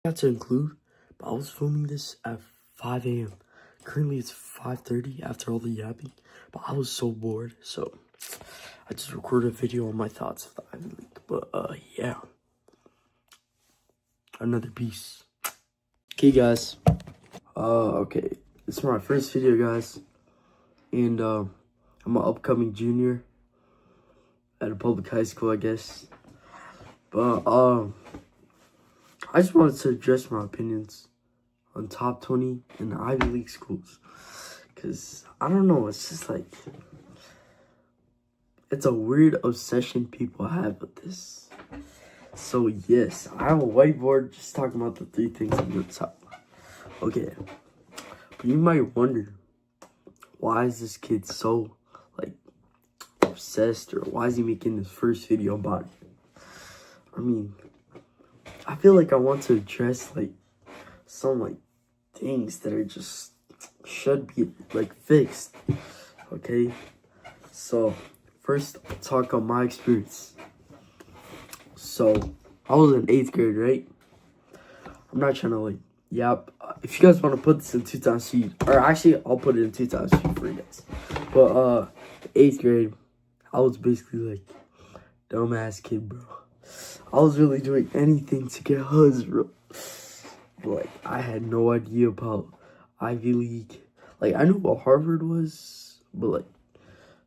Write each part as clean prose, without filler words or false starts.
Not to include, but I was filming this at 5 a.m. Currently it's 5:30 after all the yapping, but I was so bored, so I just recorded a video on my thoughts of the Ivy League. But yeah, another piece. Okay, guys. Okay, this is my first video, guys, and I'm an upcoming junior at a public high school, I guess. But I just wanted to address my opinions on top 20 in the Ivy League schools. Because, I don't know, it's just like, it's a weird obsession people have with this. So, yes, I have a whiteboard just talking about the 3 things on the top. Okay, but you might wonder, why is this kid so, like, obsessed? Or why is he making his first video about it? I mean, I feel like I want to address, like, some, like, things that are just, should be, like, fixed. Okay? So, first, I'll talk on my experience. So, I was in 8th grade, right? I'm not trying to, like, yep. If you guys want to put this in 2x sheet, or actually, I'll put it in 2x sheet for you guys. But, 8th grade, I was basically, like, dumbass kid, bro. I was really doing anything to get huzz, bro. But, like, I had no idea about Ivy League. Like, I knew what Harvard was, but, like,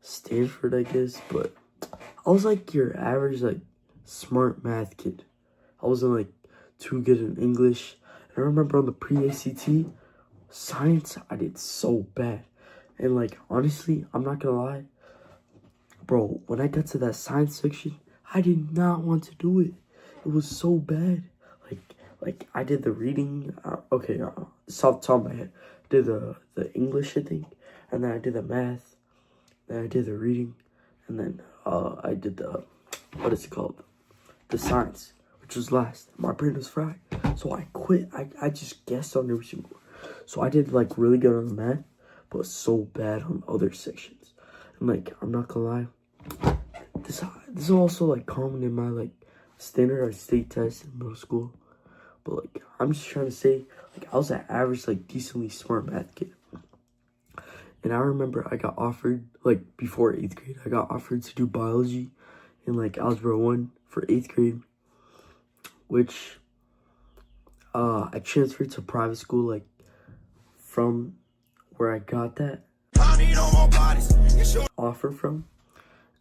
Stanford, I guess. But I was, like, your average, like, smart math kid. I wasn't, like, too good in English. And I remember on the pre-ACT, science, I did so bad. And, like, honestly, I'm not gonna lie. Bro, when I got to that science section, I did not want to do it. It was so bad. Like I did the reading. Off the top of my head, I did the English, I think, and then I did the math. Then I did the reading, and then I did the, what is it called? The science, which was last. My brain was fried, so I quit. I just guessed on every single one. So I did like really good on the math, but so bad on other sections. And like, I'm not gonna lie, this is also like common in my like standardized state test in middle school. But like, I'm just trying to say, like, I was an average, like, decently smart math kid. And I remember I got offered, like, before 8th grade, I got offered to do biology in, like, Algebra 1 for 8th grade. Which, I transferred to private school, like, from where I got that offer from.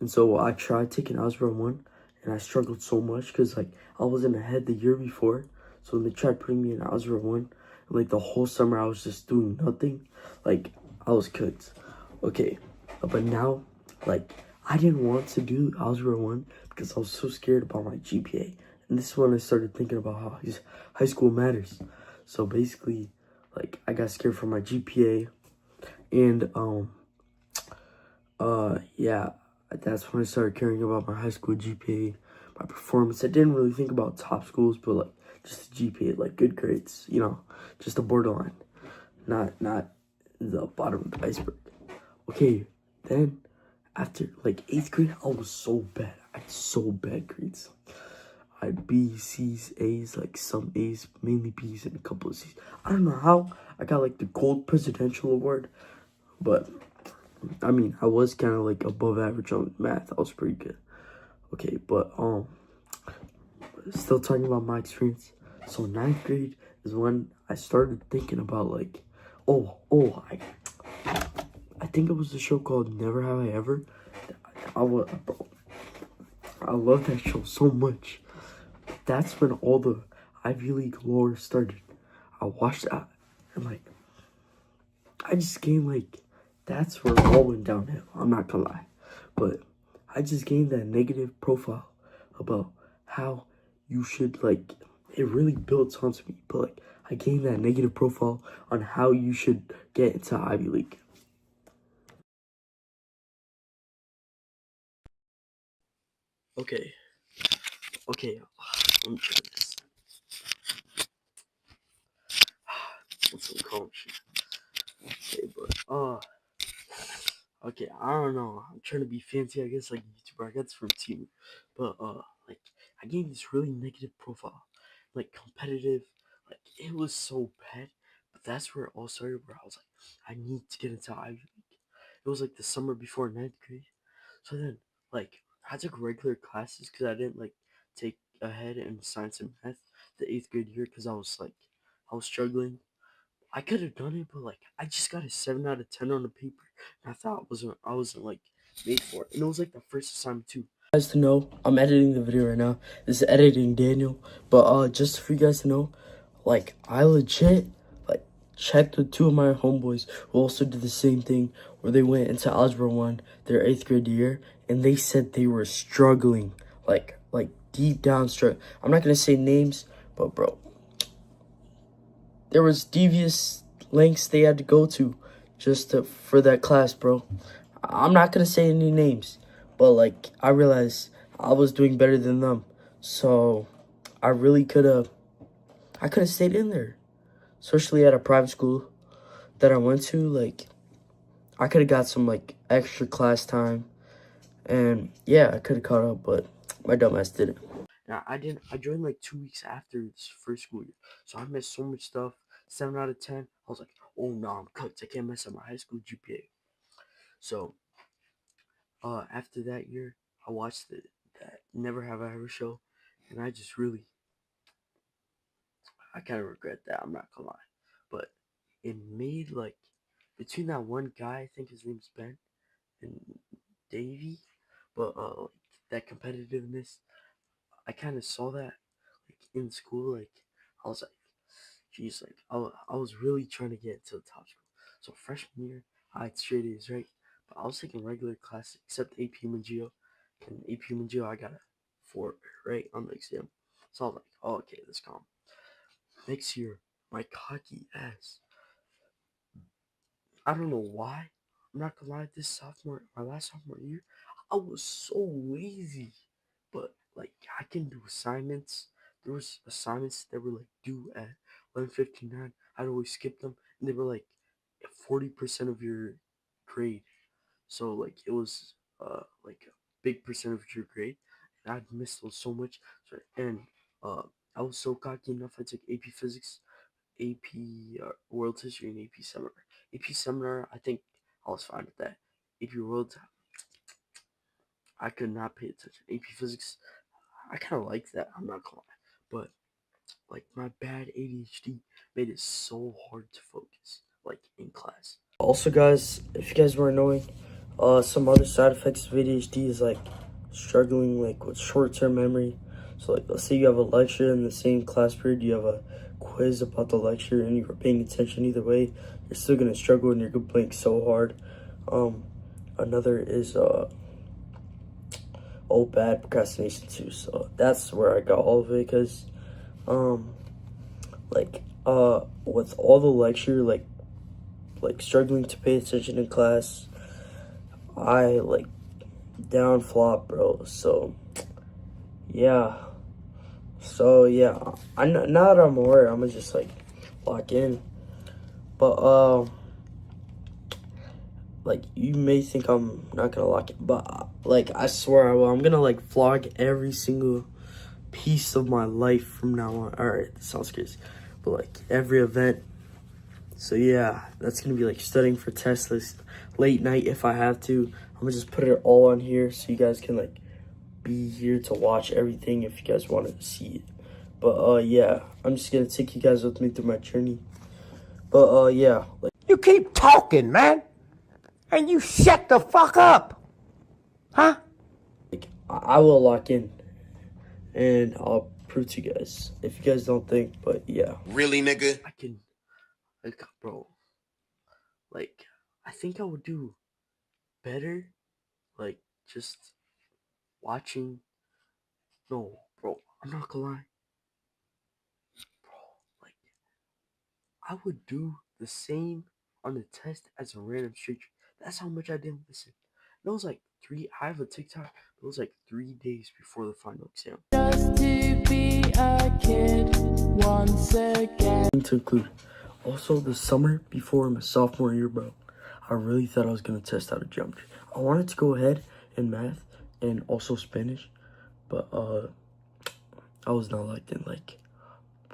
And so I tried taking Algebra 1, and I struggled so much because, like, I wasn't ahead the year before. So when they tried putting me in Algebra 1, and, like, the whole summer I was just doing nothing, like, I was cooked. Okay, but now, like, I didn't want to do Algebra 1 because I was so scared about my GPA. And this is when I started thinking about how high school matters. So basically, like, I got scared for my GPA, and, yeah, that's when I started caring about my high school GPA, my performance. I didn't really think about top schools, but, like, just the GPA, like, good grades, you know, just a borderline, not the bottom of the iceberg. Okay, then, after, like, 8th grade, I was so bad. I had so bad grades. I had B's, C's, A's, like, some A's, mainly B's, and a couple of C's. I don't know how I got, like, the gold presidential award, but, I mean, I was kind of, like, above average on math. I was pretty good. Okay, but, still talking about my experience. So 9th grade is when I started thinking about, like, I think it was a show called Never Have I Ever. I love that show so much. That's when all the Ivy League lore started. I watched that, and like, I just gained, like, that's where it all went downhill. I'm not gonna lie, but I just gained that negative profile about how you should, like, it really builds onto me, but like, I gained that negative profile on how you should get into Ivy League. Okay, let me try this. What's some coach? Okay, but okay, I don't know. I'm trying to be fancy, I guess, like YouTuber. I guess from team, but like, I gained this really negative profile, like competitive, Like, it was so bad. But that's where it all started, where I was like, I need to get into Ivy League. It was like the summer before ninth grade. So then, like, I took regular classes because I didn't, like, take ahead in science and math the eighth grade year because I was struggling. I could have done it, but like I just got a 7 out of 10 on the paper. And I thought I wasn't like made for it. And it was like the first assignment too. Guys to know, I'm editing the video right now. This is editing Daniel. But just for you guys to know, like I legit like checked with two of my homeboys who also did the same thing where they went into Algebra 1 their 8th grade year and they said they were struggling. Like deep down struggling. I'm not gonna say names, but bro, there was devious lengths they had to go to for that class, bro. I'm not gonna say any names, but like I realized I was doing better than them, so I really I could have stayed in there, especially at a private school that I went to. Like I could have got some like extra class time, and yeah, I could have caught up, but my dumbass didn't. Now I didn't. I joined like 2 weeks after this first school year, so I missed so much stuff. 7 out of 10. I was like, oh no, I'm cooked. I can't mess up my high school GPA. So after that year, I watched that Never Have I Ever show, and I kind of regret that. I'm not gonna lie, but it made like between that one guy, I think his name's Ben, and Davey, but like that competitiveness, I kind of saw that like in school. Like I was like, geez, like I was really trying to get to the top school. So freshman year, I had straight A's, right? But I was taking regular classes except AP Human Geo, and AP Human Geo I got a 4 right on the exam. So I was like, oh, okay, this calm. Next year, my cocky ass, I don't know why. I'm not gonna lie, my last sophomore year, I was so lazy. But like I can do assignments. There was assignments that were like due at 11:59. I'd always skip them, and they were like 40% of your grade. So like it was like a big percentage of your grade, and I'd miss those so much. So and uh, I was so cocky enough. I took AP Physics, AP World History, and AP Seminar. AP Seminar, I think I was fine with that. AP World, I could not pay attention. AP Physics, I kind of liked that. I'm not gonna lie, but like my bad ADHD made it so hard to focus, like in class. Also, guys, if you guys weren't knowing, some other side effects of ADHD is like struggling like with short-term memory. So like, let's say you have a lecture in the same class period, you have a quiz about the lecture, and you were paying attention either way, you're still gonna struggle and you're gonna blank so hard. Another is bad procrastination too. So that's where I got all of it, because with all the lecture, like struggling to pay attention in class, I like down flop, bro. So yeah, now that I'm aware, I'm gonna just like lock in. But like you may think I'm not gonna lock it, but like I swear I will. I'm gonna like vlog every single piece of my life from now on. All right, that sounds crazy, but like every event. So yeah, that's gonna be like studying for tests late night if I have to. I'm gonna just put it all on here so you guys can like be here to watch everything if you guys wanted to see it. But yeah, I'm just gonna take you guys with me through my journey. But yeah, like You keep talking, man, and you shut the fuck up, huh? I will lock in, and I'll prove to you guys if you guys don't think. But yeah, Really, nigga? I can, like, bro, like I think I would do better, like just watching. No, bro, I'm not gonna lie, bro. Like I would do the same on the test as a random stranger. That's how much I didn't listen. It was like I have a TikTok. It was like 3 days before the final exam. Just to be a kid once again. To include, also the summer before my sophomore year, bro, I really thought I was gonna test out of geometry. I wanted to go ahead in math and also Spanish, but I was not locked in. Like,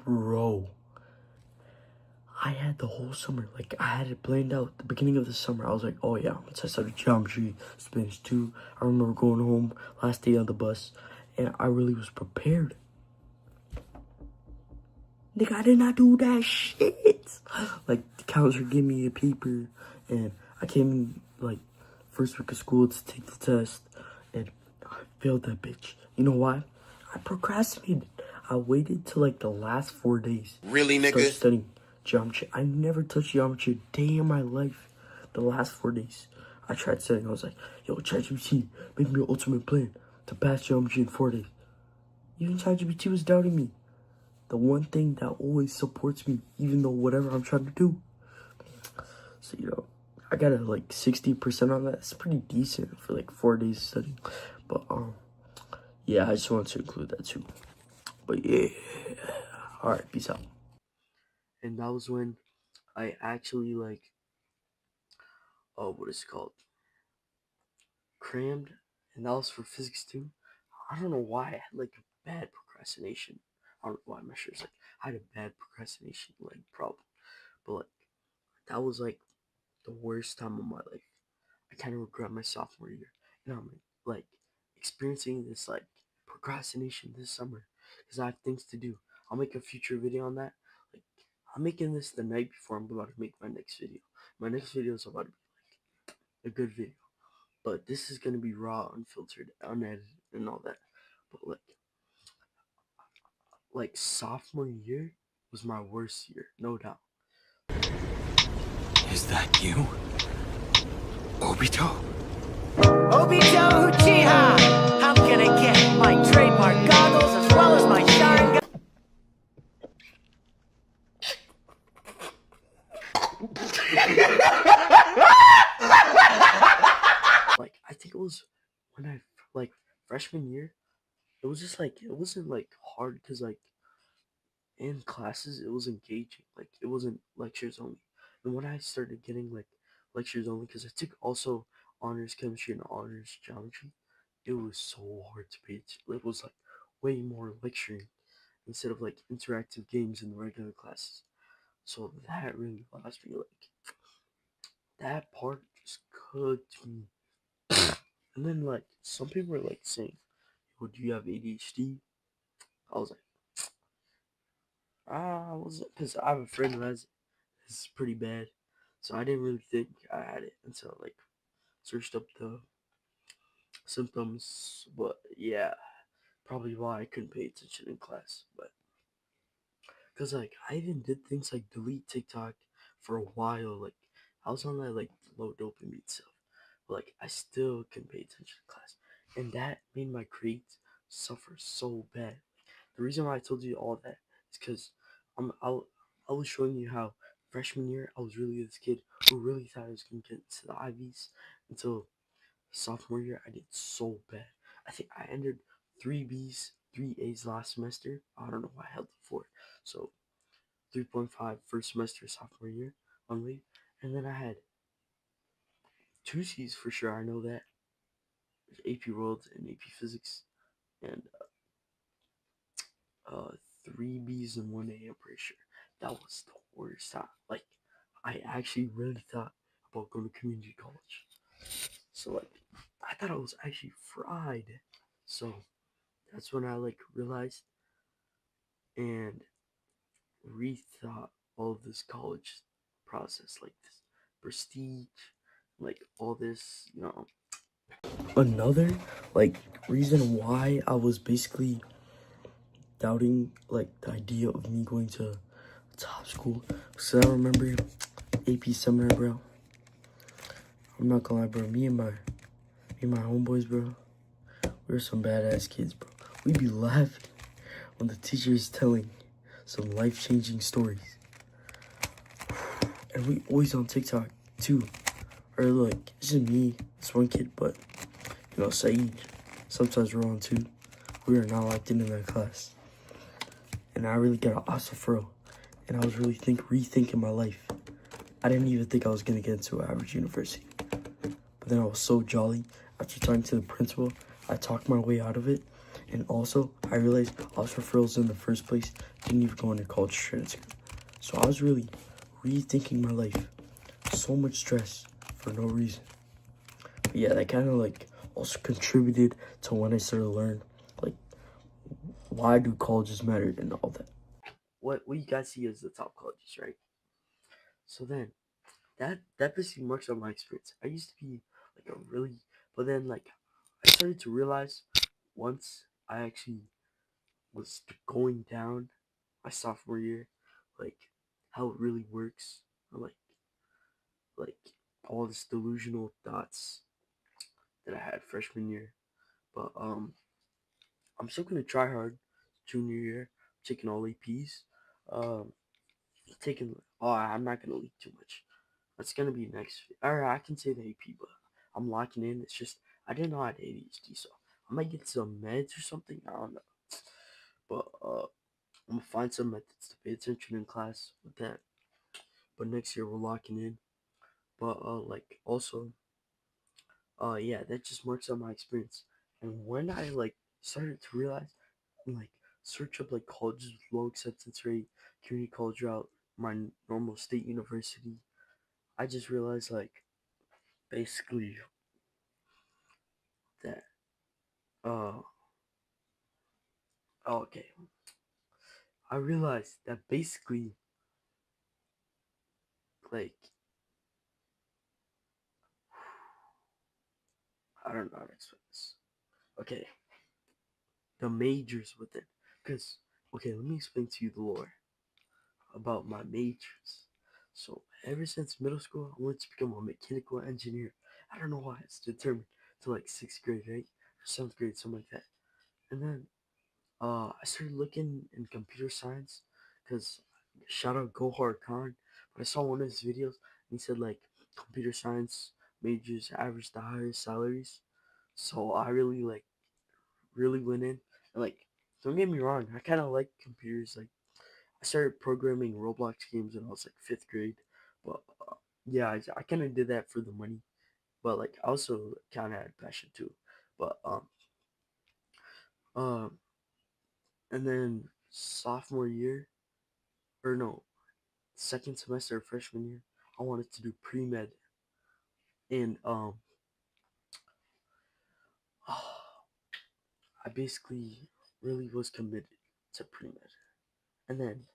bro, I had the whole summer, like, I had it planned out. The beginning of the summer, I was like, oh yeah, I'm gonna test out geometry, Spanish 2. I remember going home last day on the bus, and I really was prepared. Nigga, I did not do that shit. Like, the counselor gave me a paper, and I came in, like, first week of school to take the test, and I failed that bitch. You know why? I procrastinated. I waited till, like, the last 4 days. Really, to start nigga? studying geometry. I never touched geometry a day in my life. The last 4 days, I tried studying. I was like, yo, ChatGPT, make me an ultimate plan to pass geometry in 4 days. Even ChatGPT was doubting me. The one thing that always supports me, even though whatever I'm trying to do. So, you know, I got a like 60% on that. It's pretty decent for like 4 days of studying. But, yeah, I just wanted to include that too. But yeah, all right, peace out. And that was when I actually like, what is it called? Crammed, and that was for physics too. I don't know why I had like a bad procrastination. I don't know why my shirt's like I had a bad procrastination like problem, but like that was like the worst time of my life. I kind of regret my sophomore year, and I'm like experiencing this like procrastination this summer because I have things to do. I'll make a future video on that. Like I'm making this the night before I'm about to make my next video. My next video is about to be like a good video, but this is gonna be raw, unfiltered, unedited, and all that. But like sophomore year was my worst year, no doubt. Is that you? Obito? Obito Uchiha! I'm gonna get my trademark goggles as well as my Sharingan. Like I think it was when I like freshman year. It was just like it wasn't like hard because like in classes it was engaging. Like it wasn't lectures only. And when I started getting like lectures only, because I took also honors chemistry and honors geometry, it was so hard to pay attention. It was like way more lecturing instead of like interactive games in the regular classes. So that really lost me. Like that part just cooked me. And then like some people were like saying, "Well, do you have ADHD?" I was like, I was because I have a friend who has it's pretty bad, so I didn't really think I had it until I, like searched up the symptoms. But yeah, probably why I couldn't pay attention in class. But because like I even did things like delete TikTok for a while. Like I was on that like low dopamine stuff, but like I still couldn't pay attention in class, and that made my grades suffer so bad. The reason why I told you all that is because I was showing you how freshman year I was really this kid who really thought I was gonna get into the Ivies until sophomore year I did so bad. I think I entered 3 Bs, 3 As last semester. I don't know why I held the 4. So 3.5 first semester sophomore year only, and then I had 2 Cs for sure. I know that AP World and AP Physics, and 3 Bs and 1 A. I'm pretty sure that was the worst time. Like I actually really thought about going to community college. So like I thought I was actually fried. So that's when I like realized and rethought all of this college process, like this prestige, like all this, you know. Another like reason why I was basically doubting like the idea of me going to top school, so I remember AP seminar, bro. I'm not gonna lie, bro. Me and my homeboys, bro. We were some badass kids, bro. We'd be laughing when the teacher is telling some life-changing stories. And we always on TikTok too. Or like, it's just me, this one kid, but you know, Saeed. Sometimes we're on too. We are not locked in that class. And I really got an awesome furrow. And I was really rethinking my life. I didn't even think I was gonna get into an average university. But then I was so jolly. After talking to the principal, I talked my way out of it. And also, I realized Oscar referrals in the first place didn't even go into college transcript. So I was really rethinking my life. So much stress for no reason. But yeah, that kind of like also contributed to when I started to learn like why do colleges matter and all that. What you guys see as the top colleges, right? So then that basically marks out my experience. I used to be like a really, but then like I started to realize once I actually was going down my sophomore year, like how it really works, or like all this delusional thoughts that I had freshman year. But I'm still gonna try hard junior year, taking all APs. Um, taking I'm not gonna leak too much. That's gonna be next. Or I can say the AP, but I'm locking in. It's just I didn't know I had ADHD, so I might get some meds or something. I don't know. But I'm gonna find some methods to pay attention in class with that. But next year we're locking in. But like also yeah, that just marks out my experience. And when I like started to realize and like search up like colleges with low acceptance rate, community college route, my normal state university, I just realized like basically that uh okay. I realized that basically like I don't know how to explain this. Okay, the majors within. Because okay, let me explain to you the lore about my majors. So ever since middle school, I wanted to become a mechanical engineer. I don't know why it's determined to like sixth grade, right? Or seventh grade, something like that. And then I started looking in computer science because shout out Go Hard Khan. But I saw one of his videos and he said like computer science majors average the highest salaries. So I really went in and like don't get me wrong, I kind of like computers. Like I started programming Roblox games when I was like fifth grade, but yeah, I kind of did that for the money. But like I also kind of had passion too. But um, and then sophomore year or no, second semester of freshman year, I wanted to do pre med, and I basically really was committed to pre med, and then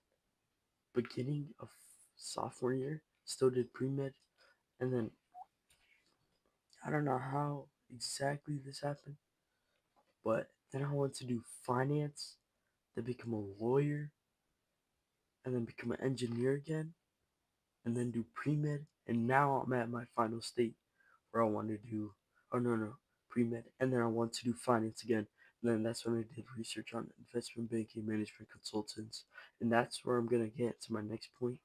beginning of sophomore year still did pre med, and then I don't know how exactly this happened, but then I wanted to do finance, then become a lawyer, and then become an engineer again, and then do pre med, and now I'm at my final state where I want to do, oh no, pre med, and then I want to do finance again. And then that's when I did research on investment banking, management consultants, and that's where I'm gonna get to my next point.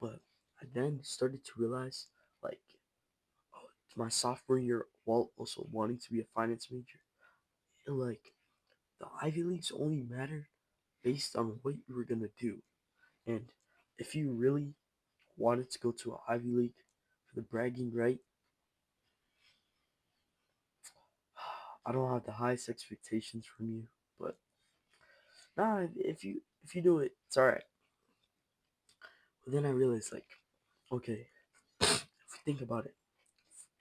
But I then started to realize, like, oh, my sophomore year, while also wanting to be a finance major, like the Ivy Leagues only mattered based on what you were gonna do. And if you really wanted to go to an Ivy League for the bragging right, I don't have the highest expectations from you, but nah, if you do it, it's alright. But then I realized like, okay, if you think about it,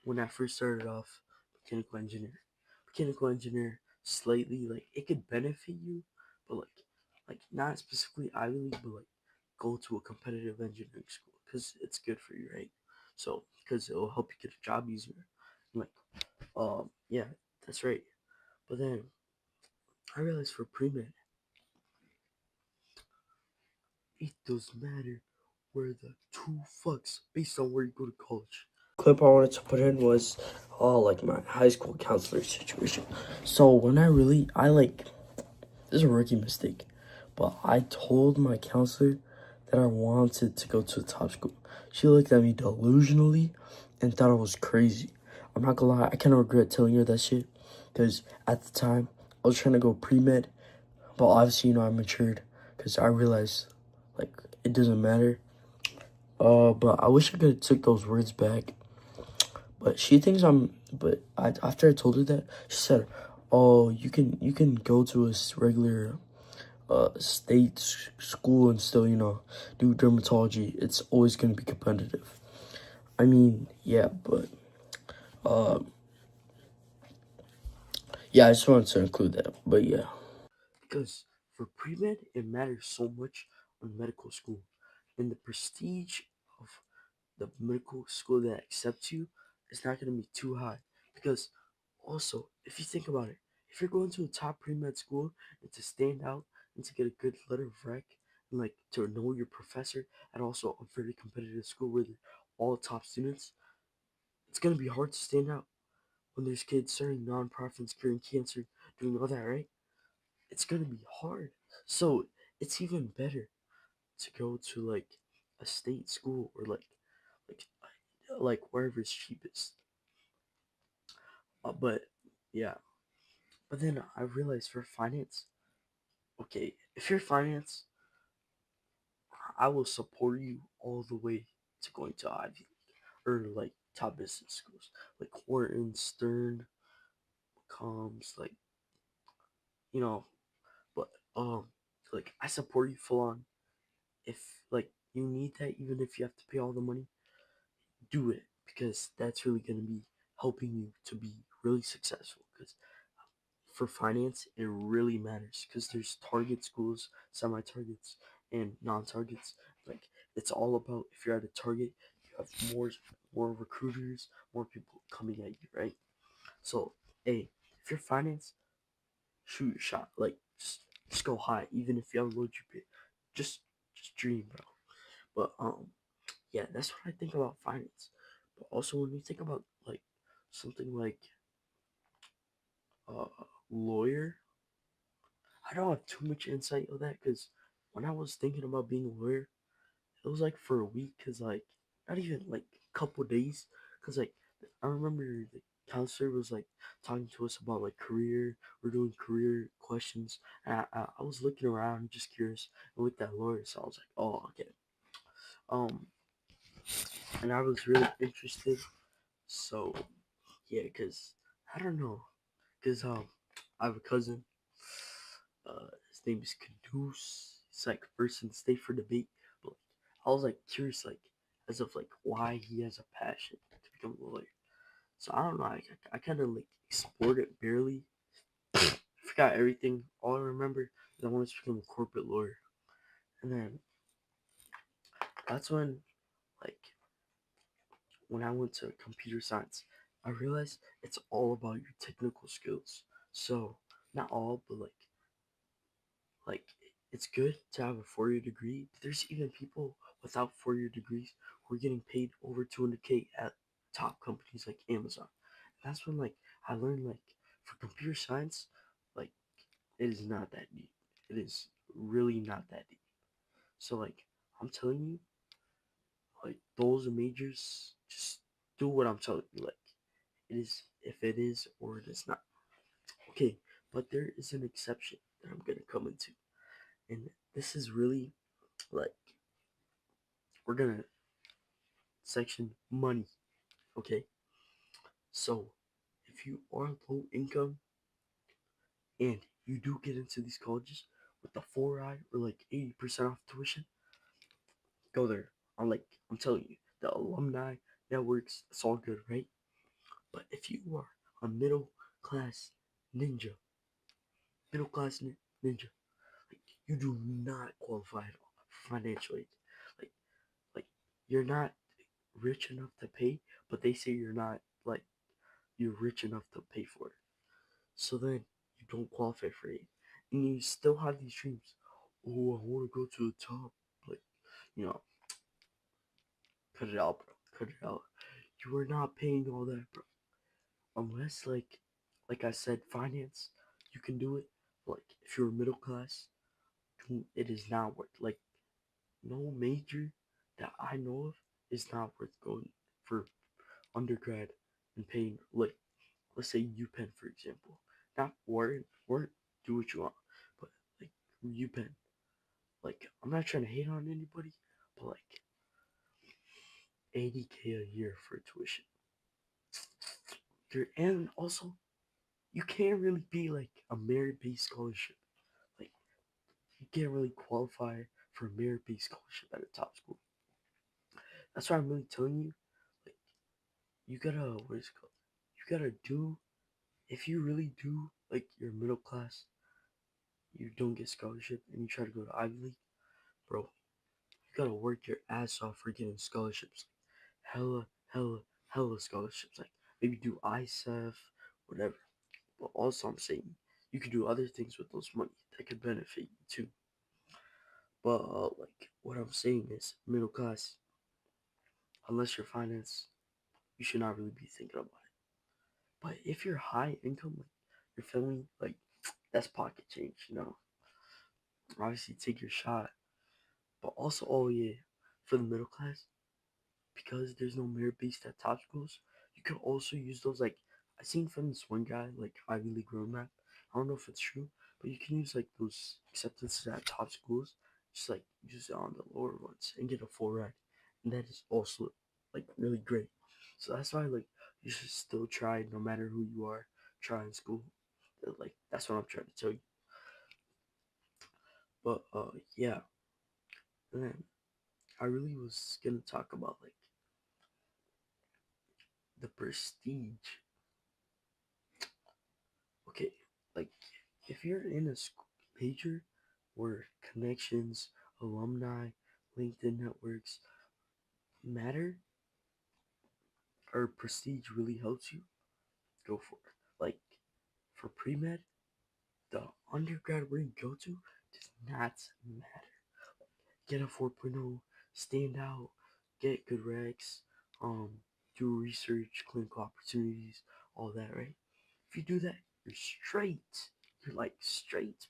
when I first started off mechanical engineer slightly like it could benefit you, but like not specifically Ivy League, but like go to a competitive engineering school because it's good for you, right? So because it'll help you get a job easier. I'm like, yeah, that's right. But then I realized for pre med, it does matter where the two fucks based on where you go to college. Clip I wanted to put in was like my high school counselor situation. So when I like this is a rookie mistake, but I told my counselor that I wanted to go to a top school. She looked at me delusionally and thought I was crazy. I'm not gonna lie, I kind of regret telling her that shit because at the time I was trying to go pre med, but obviously I matured because I realized like it doesn't matter. But I wish I could have took those words back. But she thinks after I told her that, she said, "Oh, you can go to a regular state school and still, do dermatology, it's always going to be competitive. I mean, yeah, but yeah, I just wanted to include that. But yeah, because for pre-med, it matters so much on medical school, and the prestige of the medical school that accepts you is not going to be too high. Because also, if you think about it, if you're going to a top pre-med school and to stand out and to get a good letter of rec and like to know your professor and also a very competitive school where they're all top students, it's going to be hard to stand out when there's kids starting nonprofits, curing cancer, doing all that, right? It's going to be hard. So it's even better to go to like a state school or like like wherever it's cheapest. But yeah, but then I realized for finance, okay, if you're finance, I will support you all the way to going to Ivy League or like top business schools like Wharton, Stern, Combs, like you know. But like I support you full on. If like you need that, even if you have to pay all the money, do it because that's really gonna be helping you to be really successful. Because for finance, it really matters because there's target schools, semi targets, and non targets. Like it's all about if you're at a target, you have more recruiters, more people coming at you, right? So, hey, if you're finance, shoot your shot. Like just go high, even if you have low GPA. Just just dream, bro. But yeah, that's what I think about finance. But also when we think about like something like uh lawyer, I don't have too much insight of that because when I was thinking about being a lawyer, it was like for a week, cause like not even like a couple days, cause like I remember the counselor was like talking to us about like career. We're doing career questions, and I was looking around just curious and with that lawyer, so I was like, oh okay, um, and I was really interested. So yeah, cause I don't know, cause I have a cousin. His name is Caduce. He's like first in the state for debate. But like, I was like curious, like as of like why he has a passion to become a lawyer. So I don't know. I kind of like explored it barely. Forgot everything. All I remember is I wanted to become a corporate lawyer, and then that's like when I went to computer science, I realized it's all about your technical skills. So not all, but like it's good to have a 4 year degree. But there's even people without 4 year degrees who are getting paid over 200K at top companies like Amazon. And that's when like I learned like for computer science, like it is not that deep. It is really not that deep. So like I'm telling you, like those majors, just do what I'm telling you. Like it is if it is or it is not. Okay, but there is an exception that I'm gonna come into. And this is really like we're gonna section money, okay? So if you are low income and you do get into these colleges with the 4i or like 80% off tuition, go there. I'm telling you, the alumni networks, it's all good, right? But if you are a class ninja, middle class ninja, like you do not qualify at all for financial aid. Like like you're not rich enough to pay, but they say like you're rich enough to pay for it. So then you don't qualify for it. And you still have these dreams. Oh, I want to go to the top. Like, you know, cut it out, bro. Cut it out. You are not paying all that, bro. Unless, like I said, finance, you can do it. Like, if you're middle class, it is not worth. Like, no major that I know of is not worth going for undergrad and paying. Like, let's say UPenn, for example. Not Wharton, do what you want, but like UPenn. Like, I'm not trying to hate on anybody, but like 80K a year for tuition. And also, you can't really be like a merit based scholarship. Like, you can't really qualify for a merit-based scholarship at a top school. That's why I'm really telling you, like, you gotta, what is it called? You gotta do, if you really do, like, you're middle class, you don't get scholarship, and you try to go to Ivy League, bro, you gotta work your ass off for getting scholarships. Hella, hella, hella scholarships. Like, maybe do ISEF, whatever. But also, I'm saying, you could do other things with those money that could benefit you too. But, like, what I'm saying is, middle class, unless you're finance, you should not really be thinking about it. But if you're high income, like your family, like that's pocket change, you know. Obviously, take your shot. But also, oh yeah, for the middle class, because there's no merit based at top schools, you can also use those. Like I seen from this one guy, like Ivy League roadmap. I don't know if it's true, but you can use like those acceptances at top schools, just like use it on the lower ones and get a full ride, and that is also like really great. So that's why like you should still try no matter who you are. Try in school. Like that's what I'm trying to tell you. But yeah, and then I really was gonna talk about like the prestige. Okay, like if you're in a school major where connections, alumni, LinkedIn networks matter, or prestige really helps you, go for it. Like for pre med, the undergrad where you go to does not matter. Get a 4.0, stand out, get good recs, do research, clinical opportunities, all that, right? If you do that, you're straight. You're like straight,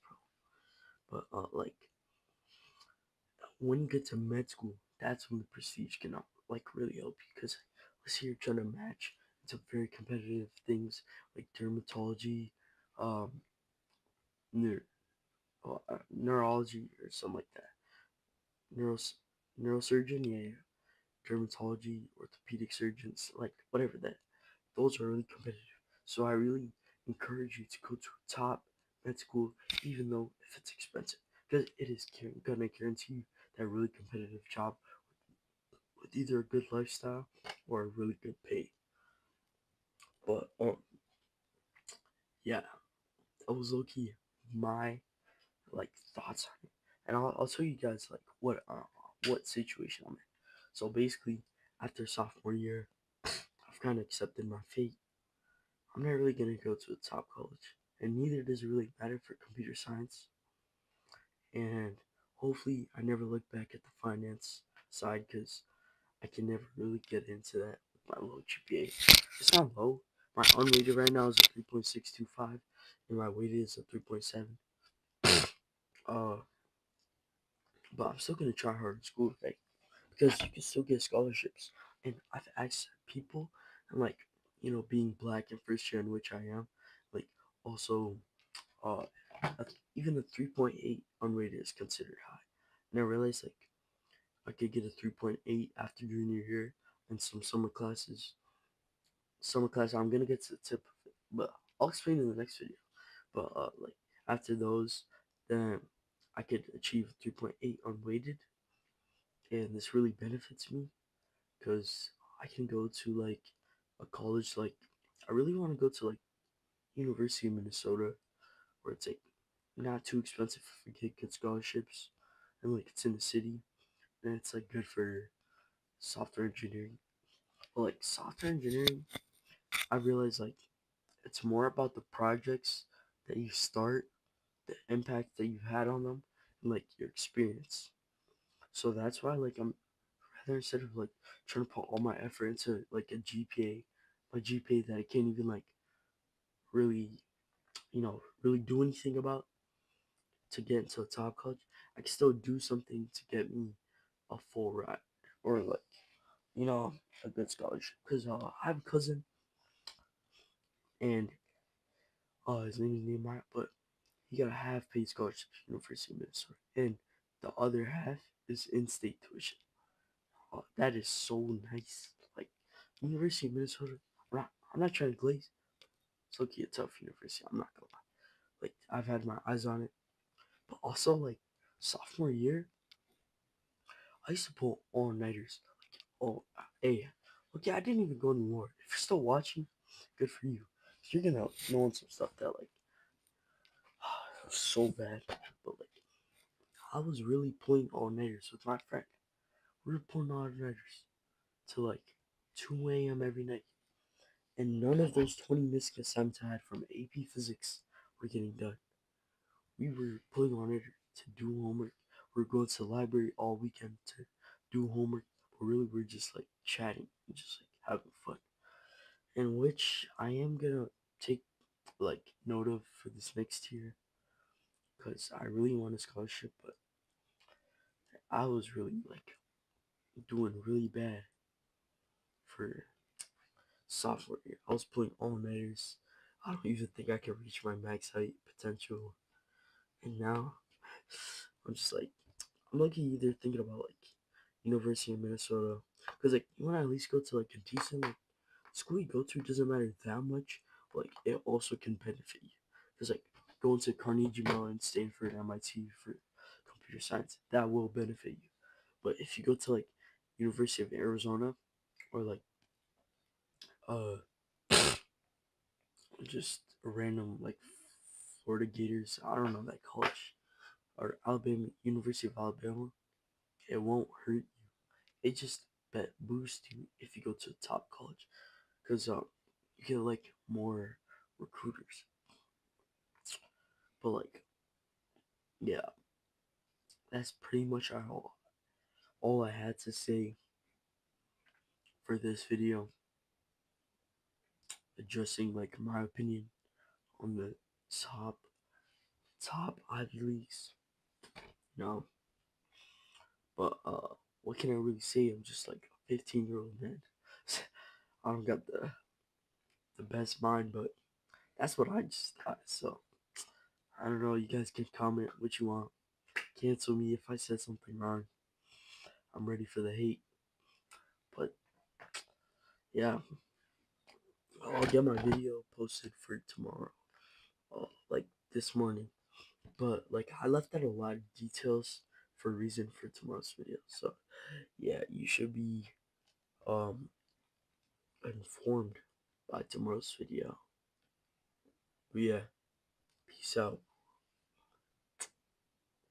bro. But like when you get to med school, that's when the prestige can like really help you. Because let's say you're trying to match into very competitive things like dermatology, um, neur- neurology or something like that. Neuros- neurosurgeon, yeah, yeah. Dermatology, orthopedic surgeons, like whatever that. Those are really competitive. So I really encourage you to go to a top med school, even though if it's expensive, because it is gonna guarantee you that really competitive job with either a good lifestyle or a really good pay. But yeah, that was low key my like thoughts on it, and I'll tell you guys like what situation I'm in. So basically, after sophomore year, I've kind of accepted my fate. I'm not really gonna go to a top college, and neither does it really matter for computer science. And hopefully, I never look back at the finance side because I can never really get into that with my low GPA. It's not low. My unweighted right now is a 3.625, and my weighted is a 3.7. Uh, but I'm still gonna try hard in school, right? Because you can still get scholarships. And I've asked people, and like, being black and first year in which I am, like, also, uh, even a 3.8 unrated is considered high. And I realized, like, I could get a 3.8 after junior year in some summer classes. Summer class, I'm gonna get to the tip of it, but I'll explain in the next video. But, like, after those, then I could achieve 3.8 unweighted, and this really benefits me because I can go to like a college like I really want to go to like University of Minnesota where it's like not too expensive if we get good scholarships and like it's in the city and it's like good for software engineering. But like software engineering, I realize like it's more about the projects that you start, the impact that you've had on them, and like your experience. So that's why like I'm rather instead of like trying to put all my effort into like a GPA, my GPA that I can't even like really, really do anything about to get into a top college, I can still do something to get me a full ride or like, you know, a good scholarship. Because I have a cousin and his name is Nehemiah, but he got a half paid scholarship to University of Minnesota, and the other half is in state tuition. That is so nice. Like University of Minnesota, I'm not trying to glaze. It's looking a tough university. I'm not gonna lie. Like I've had my eyes on it, but also like sophomore year, I used to pull all nighters. Like, oh, hey, okay, I didn't even go anymore. If you're still watching, good for you. You're gonna know some stuff that like was so bad, but like I was really pulling all nighters with my friend. We were pulling all nighters till like 2 a.m. every night, and none of those 20 missed assignments I had from AP Physics were getting done. We were pulling on it to do homework. We were going to the library all weekend to do homework, but really we're just like chatting and just like having fun. And which I am gonna take like note of for this next year because I really want a scholarship, but I was really like doing really bad for sophomore year. I was pulling all nighters. I don't even think I can reach my max height potential. And now I'm just like I'm lucky either thinking about like University of Minnesota because like you want to at least go to like a decent like school you go to doesn't matter that much, but like it also can benefit you because like going to Carnegie Mellon, Stanford, MIT for computer science that will benefit you. But if you go to like University of Arizona or like uh just a random like Florida Gators, I don't know that college or Alabama University of Alabama, it won't hurt you. It just boosts you if you go to a top college because you get like more recruiters. But like yeah, that's pretty much all I had to say for this video, addressing like my opinion on the top Ivy Leagues. You know, but what can I really say? I'm just like a 15-year-old man. I don't got the best mind, but that's what I just thought. So I don't know. You guys can comment what you want. Cancel me if I said something wrong. I'm ready for the hate. But yeah, I'll get my video posted for tomorrow, like this morning. But like I left out a lot of details for a reason for tomorrow's video. So yeah, you should be um informed by tomorrow's video. But yeah, peace out.